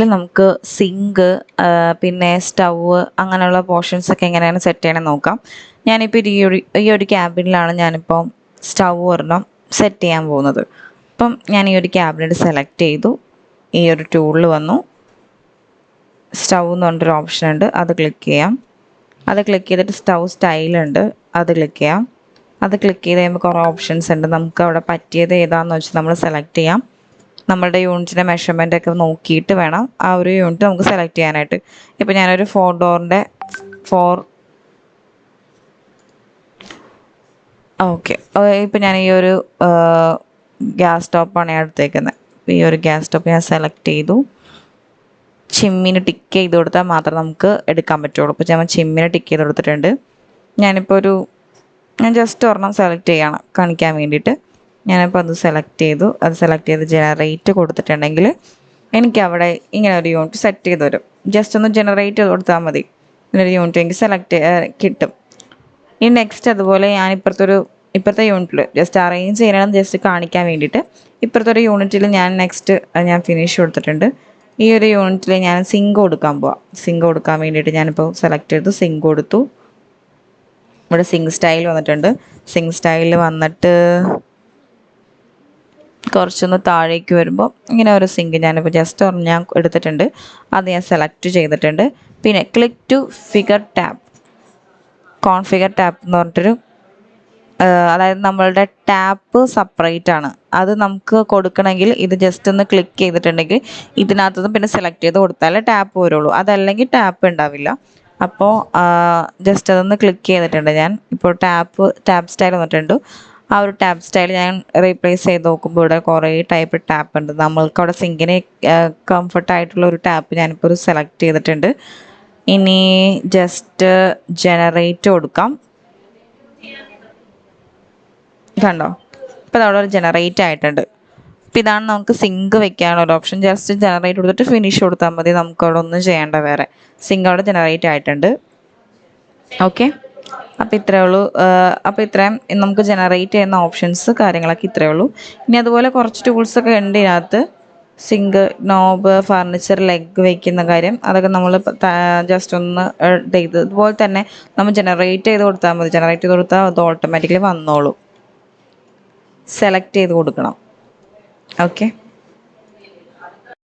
നമുക്ക് സിങ്ക് പിന്നെ സ്റ്റൗവ് അങ്ങനെയുള്ള പോർഷൻസ് ഒക്കെ എങ്ങനെയാണ് സെറ്റ് ചെയ്യണമെന്ന് നോക്കാം. ഞാനിപ്പോൾ ഈ ഒരു ക്യാബിനിലാണ് ഞാനിപ്പോൾ സ്റ്റൗ ഒരെണ്ണം സെറ്റ് ചെയ്യാൻ പോകുന്നത്. അപ്പം ഞാൻ ഈ ഒരു ക്യാബിനറ്റ് സെലക്ട് ചെയ്തു, ഈ ഒരു ടൂളിൽ വന്നു, സ്റ്റൗ എന്ന് പറഞ്ഞിട്ടൊരു ഓപ്ഷൻ ഉണ്ട്, അത് ക്ലിക്ക് ചെയ്യാം. അത് ക്ലിക്ക് ചെയ്തിട്ട് സ്റ്റൗ സ്റ്റൈലുണ്ട്, അത് ക്ലിക്ക് ചെയ്യാം. അത് ക്ലിക്ക് ചെയ്ത് കഴിയുമ്പോൾ കുറേ ഓപ്ഷൻസ് ഉണ്ട്. നമുക്ക് അവിടെ പറ്റിയത് ഏതാണെന്ന് വെച്ചാൽ നമ്മൾ സെലക്ട് ചെയ്യാം. നമ്മളുടെ യൂണിറ്റിൻ്റെ മെഷർമെൻ്റ് ഒക്കെ നോക്കിയിട്ട് വേണം ആ ഒരു യൂണിറ്റ് നമുക്ക് സെലക്ട് ചെയ്യാനായിട്ട്. ഇപ്പോൾ ഞാനൊരു 4 ഡോറിൻ്റെ ഓക്കെ, ഇപ്പോൾ ഞാൻ ഈ ഒരു ഗ്യാസ് സ്റ്റോപ്പാണ് ഞാൻ എടുത്തേക്കുന്നത്. ഈ ഒരു ഗ്യാസ് സ്റ്റോപ്പ് ഞാൻ സെലക്ട് ചെയ്തു. ചിമ്മിന് ടിക്ക് ചെയ്ത് കൊടുത്താൽ മാത്രം നമുക്ക് എടുക്കാൻ പറ്റുള്ളൂ. ഇപ്പോൾ ഞാൻ ചിമ്മിന് ടിക്ക് ചെയ്ത് കൊടുത്തിട്ടുണ്ട്. ഞാൻ ജസ്റ്റ് ഒരെണ്ണം സെലക്ട് ചെയ്യണം കാണിക്കാൻ വേണ്ടിയിട്ട്. ഞാനിപ്പോൾ അത് സെലക്ട് ചെയ്ത് ജനറേറ്റ് കൊടുത്തിട്ടുണ്ടെങ്കിൽ എനിക്കവിടെ ഇങ്ങനെ ഒരു യൂണിറ്റ് സെറ്റ് ചെയ്ത് തരും. ജസ്റ്റ് ഒന്ന് ജനറേറ്റ് ചെയ്ത് കൊടുത്താൽ മതി, ഇങ്ങനൊരു യൂണിറ്റ് എനിക്ക് സെലക്ട് കിട്ടും. ഇനി നെക്സ്റ്റ് അതുപോലെ ഞാൻ ഇപ്പുറത്തെ യൂണിറ്റിൽ ജസ്റ്റ് അറേഞ്ച് ചെയ്യണം ജസ്റ്റ് കാണിക്കാൻ വേണ്ടിയിട്ട് ഇപ്പുറത്തെ ഒരു യൂണിറ്റിൽ ഞാൻ ഫിനിഷ് കൊടുത്തിട്ടുണ്ട്. ഈ ഒരു യൂണിറ്റിൽ ഞാൻ സിങ്ക് കൊടുക്കാൻ പോവാം. സിങ്ക് കൊടുക്കാൻ വേണ്ടിയിട്ട് ഞാനിപ്പോൾ സെലക്ട് ചെയ്തു, സിങ്ക് കൊടുത്തു. ഇവിടെ സിങ്ക് സ്റ്റൈൽ വന്നിട്ടുണ്ട്. സിങ്ക് സ്റ്റൈലിൽ വന്നിട്ട് കുറച്ചൊന്ന് താഴേക്ക് വരുമ്പോൾ ഇങ്ങനെ ഒരു സിങ്ക് ഞാനിപ്പോൾ ജസ്റ്റ് ഞാൻ എടുത്തിട്ടുണ്ട്, അത് ഞാൻ സെലക്ട് ചെയ്തിട്ടുണ്ട്. പിന്നെ click to figure tap, configure tap എന്ന് പറഞ്ഞിട്ടൊരു അതായത് നമ്മളുടെ ടാപ്പ് സെപ്പറേറ്റ് ആണ്. അത് നമുക്ക് കൊടുക്കണമെങ്കിൽ ഇത് ജസ്റ്റ് ഒന്ന് ക്ലിക്ക് ചെയ്തിട്ടുണ്ടെങ്കിൽ ഇതിനകത്തുനിന്ന് പിന്നെ സെലക്ട് ചെയ്ത് കൊടുത്താലേ ടാപ്പ് വരുള്ളൂ, അതല്ലെങ്കിൽ ടാപ്പ് ഉണ്ടാവില്ല. അപ്പോൾ ജസ്റ്റ് അതൊന്ന് ക്ലിക്ക് ചെയ്തിട്ടുണ്ട് ഞാൻ. ഇപ്പോൾ ടാപ്പ് സ്റ്റൈൽ വന്നിട്ടുണ്ട്. ആ ഒരു ടാപ്പ് സ്റ്റൈൽ ഞാൻ റീപ്ലേസ് ചെയ്ത് നോക്കുമ്പോൾ ഇവിടെ കുറേ ടൈപ്പ് ടാപ്പ് ഉണ്ട്. നമ്മൾക്ക് അവിടെ സിങ്കിന് കംഫർട്ടായിട്ടുള്ള ഒരു ടാപ്പ് ഞാനിപ്പോൾ ഒരു സെലക്ട് ചെയ്തിട്ടുണ്ട്. ഇനി ജസ്റ്റ് ജനറേറ്റ് കൊടുക്കാം. കണ്ടോ, ഇപ്പോൾ അവിടെ ഒരു ജനറേറ്റ് ആയിട്ടുണ്ട്. അപ്പോൾ ഇതാണ് നമുക്ക് സിങ്ക് വെക്കാനുള്ള ഒരു ഓപ്ഷൻ. ജസ്റ്റ് ജനറേറ്റ് കൊടുത്തിട്ട് ഫിനിഷ് കൊടുത്താൽ മതി, നമുക്ക് അവിടെ ഒന്നും ചെയ്യേണ്ട വേറെ. സിങ്ക് അവിടെ ജനറേറ്റ് ആയിട്ടുണ്ട്. ഓക്കെ, അപ്പോൾ ഇത്രയേ ഉള്ളൂ. അപ്പോൾ ഇത്രയും നമുക്ക് ജനറേറ്റ് ചെയ്യുന്ന ഓപ്ഷൻസ് കാര്യങ്ങളൊക്കെ ഇത്രയേ ഉള്ളൂ. ഇനി അതുപോലെ കുറച്ച് ടൂൾസൊക്കെ ഉണ്ട് ഇതിനകത്ത്. സിങ്ക് നോബ്, ഫർണിച്ചർ ലെഗ് വയ്ക്കുന്ന കാര്യം, അതൊക്കെ നമ്മൾ ജസ്റ്റ് ഒന്ന് ഇതുപോലെ തന്നെ നമ്മൾ ജനറേറ്റ് ചെയ്ത് കൊടുത്താൽ മതി. ജനറേറ്റ് ചെയ്ത് കൊടുത്താൽ അത് ഓട്ടോമാറ്റിക്കലി വന്നോളൂ. സെലക്ട് ചെയ്ത് കൊടുക്കണം. ഓക്കെ.